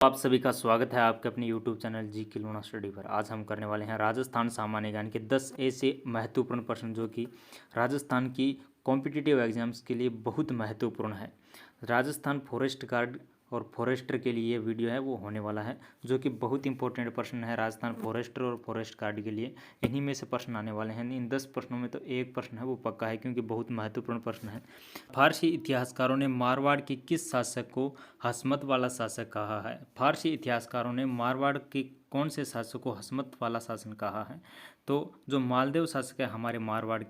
आप सभी का स्वागत है आपके अपने YouTube चैनल जी के लूना स्टडी पर। आज हम करने वाले हैं राजस्थान सामान्य ज्ञान के 10 ऐसे महत्वपूर्ण प्रश्न जो कि राजस्थान की कॉम्पिटिटिव एग्जाम्स के लिए बहुत महत्वपूर्ण है। राजस्थान फॉरेस्ट गार्ड और फॉरेस्टर के लिए ये वीडियो है वो होने वाला है, जो कि बहुत इंपॉर्टेंट प्रश्न है राजस्थान फॉरेस्टर और फॉरेस्ट गार्ड के लिए। इन्हीं में से प्रश्न आने वाले हैं। इन 10 प्रश्नों में तो एक प्रश्न है वो पक्का है, क्योंकि बहुत महत्वपूर्ण प्रश्न है। फारसी इतिहासकारों ने मारवाड़ के किस शासक को हसमत वाला शासक कहा है? फारसी इतिहासकारों ने मारवाड़ के कौन से शासक को हसमत वाला शासन कहा है? तो जो मालदेव शासक है हमारे मारवाड़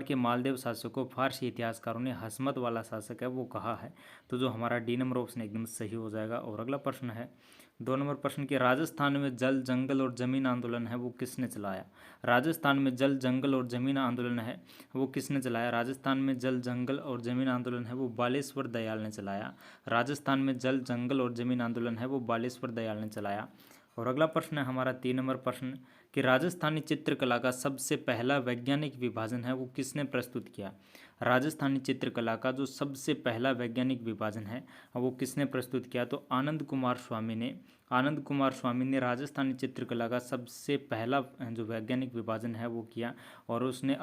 के मालदेव शासक को फारसी इतिहासकारों ने हसमत वाला शासक है वो कहा है। तो जो हमारा डी नंबर ऑप्शन एकदम सही हो जाएगा। और अगला प्रश्न है 2 नंबर प्रश्न के राजस्थान में जल जंगल और जमीन आंदोलन है वो किसने चलाया? राजस्थान में जल जंगल और जमीन आंदोलन है वो किसने चलाया? राजस्थान में जल जंगल और जमीन आंदोलन है वो बालेश्वर दयाल ने चलाया। राजस्थान में जल जंगल और जमीन आंदोलन है वो बालेश्वर दयाल ने चलाया। और अगला प्रश्न है हमारा 3 नंबर प्रश्न कि राजस्थानी चित्रकला का सबसे पहला वैज्ञानिक विभाजन है वो किसने प्रस्तुत किया? राजस्थानी चित्रकला का जो सबसे पहला वैज्ञानिक विभाजन है वो किसने प्रस्तुत किया? तो आनंद कुमार स्वामी ने राजस्थानी चित्रकला का सबसे पहला जो वैज्ञानिक विभाजन है वो किया। और उन्होंने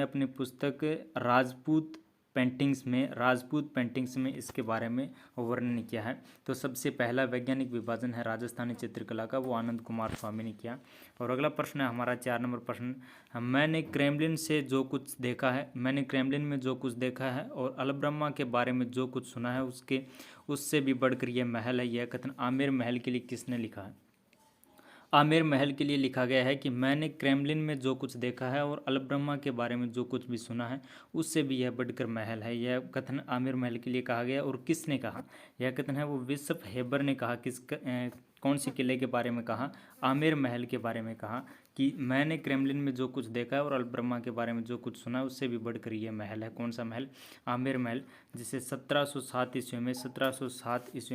अपनी पुस्तक राजपूत पेंटिंग्स में इसके बारे में वर्णन किया है। तो सबसे पहला वैज्ञानिक विभाजन है राजस्थानी चित्रकला का, वो आनंद कुमार स्वामी ने किया। और अगला प्रश्न है हमारा 4 नंबर प्रश्न, मैंने क्रेमलिन में जो कुछ देखा है और अलब्रह्मा के बारे में जो कुछ सुना है उससे भी बढ़कर यह महल है, यह कथन आमेर महल के लिए किसने लिखा है? आमेर महल के लिए लिखा गया है कि मैंने क्रेमलिन में जो कुछ देखा है और अलब्रह्मा के बारे में जो कुछ भी सुना है उससे भी यह बढ़कर महल है, यह कथन आमेर महल के लिए कहा गया। और किसने कहा? यह कथन है वो विशप हेबर ने कहा। कौन सी किले के बारे में कहा? आमेर महल के बारे में कहा कि मैंने क्रेमलिन में जो कुछ देखा है और अलब्रह्मा के बारे में जो कुछ सुना है उससे भी बढ़कर यह महल है। कौन सा महल? आमेर महल, जिसे 1707 ईस्वी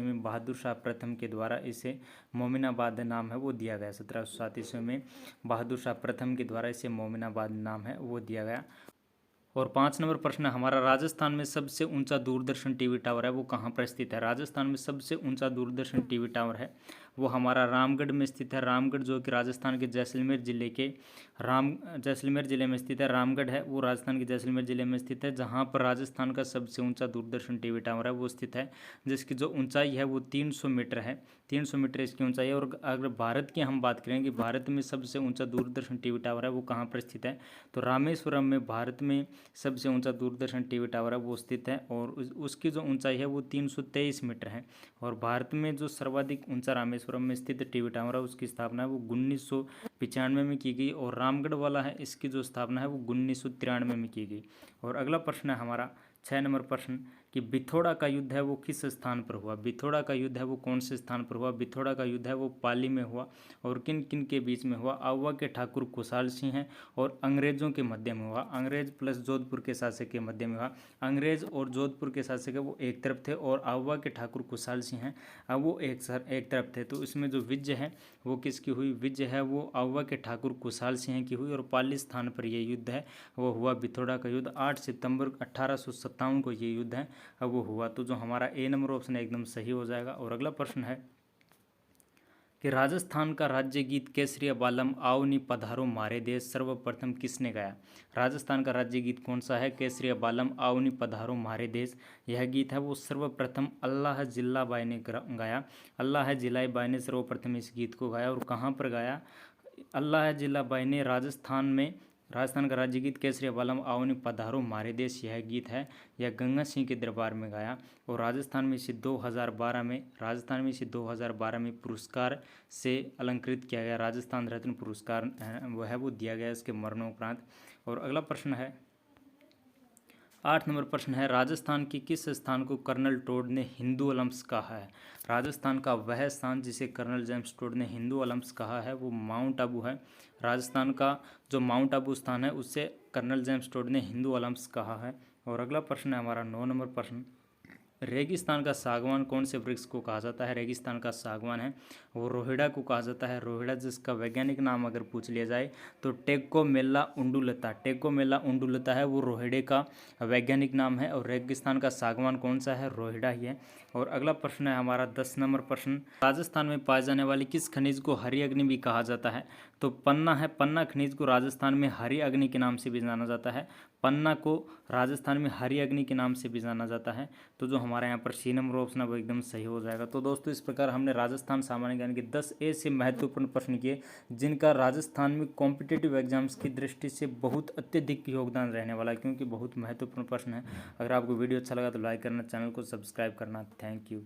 में बहादुर शाह प्रथम के द्वारा इसे मोमिनाबाद नाम है वो दिया गया। 1707 ईस्वी में बहादुर शाह प्रथम के द्वारा इसे मोमिनाबाद नाम है वो दिया गया। और 5 नंबर प्रश्न हमारा, राजस्थान में सबसे ऊंचा दूरदर्शन टीवी टावर है वो कहाँ पर स्थित है? राजस्थान में सबसे ऊंचा दूरदर्शन टीवी टावर है वो हमारा रामगढ़ में स्थित है। रामगढ़ जो कि राजस्थान के जैसलमेर जिले में स्थित है। रामगढ़ है वो राजस्थान के जैसलमेर जिले में स्थित है, जहाँ पर राजस्थान का सबसे ऊंचा दूरदर्शन टीवी टावर है वो स्थित है, जिसकी जो ऊंचाई है वो 300 मीटर है। 300 मीटर इसकी ऊंचाई है। और अगर भारत की हम बात करें कि भारत में सबसे ऊंचा दूरदर्शन टीवी टावर है वो कहाँ पर स्थित है, तो रामेश्वरम में भारत में सबसे ऊंचा दूरदर्शन टीवी टावर है वो स्थित है। और उसकी जो ऊंचाई है वो 323 मीटर है। और भारत में जो सर्वाधिक ऊंचा रामेश्वरम में स्थित टीवी टावर है उसकी स्थापना है वो 1995 में की गई। और रामगढ़ वाला है इसकी जो स्थापना है वो 1993 में की गई। और अगला प्रश्न है हमारा 6 नंबर प्रश्न कि बिथोड़ा का युद्ध है वो किस स्थान पर हुआ? बिथोड़ा का युद्ध है वो कौन से स्थान पर हुआ? बिथोड़ा का युद्ध है वो पाली में हुआ। और किन किन के बीच में हुआ? आउवा के ठाकुर खुशहाल सिंह हैं और अंग्रेजों के मध्य में हुआ। अंग्रेज प्लस जोधपुर के शासक के मध्य में हुआ। अंग्रेज और जोधपुर के शासक है वो एक तरफ थे और आउवा के ठाकुर खुशहाल सिंह हैं अब वो एक तरफ थे। तो इसमें जो विजय है वो किसकी हुई? विजय है वो आउवा के ठाकुर खुशहाल सिंह की हुई। और पाली स्थान पर यह युद्ध है वो हुआ बिथोड़ा का युद्ध। 8 सितंबर 1857 को ये युद्ध है अब वो हुआ। तो जो हमारा ए नंबर ऑप्शन है एकदम सही हो जाएगा। और अगला प्रश्न है कि राजस्थान का राज्य गीत केसरिया बालम आओ नी पधारो मारे देश सर्वप्रथम किसने गाया? राजस्थान का राज्य गीत कौन सा है? केसरिया बालम आओ नी पधारो मारे देश। यह गीत है वो सर्वप्रथम अल्लाह जिल्ला बाई ने गाया। अल्लाह जिल्ला बाई ने सर्वप्रथम इस गीत को गाया। और कहाँ पर गाया? अल्लाह जिल्ला बाई ने राजस्थान का राज्य गीत केसरिया बालम आओ नी पधारो मारे देश, यह गीत है यह गंगा सिंह के दरबार में गाया। और राजस्थान में इसे 2012 में पुरस्कार से अलंकृत किया गया। राजस्थान रत्न पुरस्कार वो दिया गया इसके मरणोपरांत। और अगला प्रश्न है 8 नंबर प्रश्न है, राजस्थान के किस स्थान को कर्नल टोड ने हिंदू ओलंप्स कहा है? राजस्थान का वह स्थान जिसे कर्नल जेम्स टोड ने हिंदू ओलंप्स कहा है वो माउंट आबू है। राजस्थान का जो माउंट आबू स्थान है उससे कर्नल जेम्स टोड ने हिंदू ओलंप्स कहा है। और अगला प्रश्न है हमारा 9 नंबर प्रश्न रेगिस्तान का सागवान कौन से वृक्ष को कहा जाता है? रेगिस्तान का सागवान है वो रोहिड़ा को कहा जाता है। रोहिड़ा जिसका वैज्ञानिक नाम अगर पूछ लिया जाए तो टेक्कोमेला उंडुलता, टेक्कोमेला उंडुलता है वो रोहिड़े का वैज्ञानिक नाम है। और रेगिस्तान का सागवान कौन सा है? रोहिड़ा ही है। और अगला प्रश्न है हमारा 10 नंबर प्रश्न, राजस्थान में पाए जाने वाली किस खनिज को हरी अग्नि भी कहा जाता है? तो पन्ना है, पन्ना खनिज को राजस्थान में हरी अग्नि के नाम से भी जाना जाता है। पन्ना को राजस्थान में हरी अग्नि के नाम से भी जाना जाता है। तो जो हमारे यहाँ पर सी नंबर ऑप्शन है वो एकदम सही हो जाएगा। तो दोस्तों इस प्रकार हमने राजस्थान सामान्य ज्ञान के 10 ऐसे महत्वपूर्ण प्रश्न किए जिनका राजस्थान में कॉम्पिटिटिव एग्जाम्स की दृष्टि से बहुत अत्यधिक योगदान रहने वाला है, क्योंकि बहुत महत्वपूर्ण प्रश्न है। अगर आपको वीडियो अच्छा लगा तो लाइक करना, चैनल को सब्सक्राइब करना। Thank you.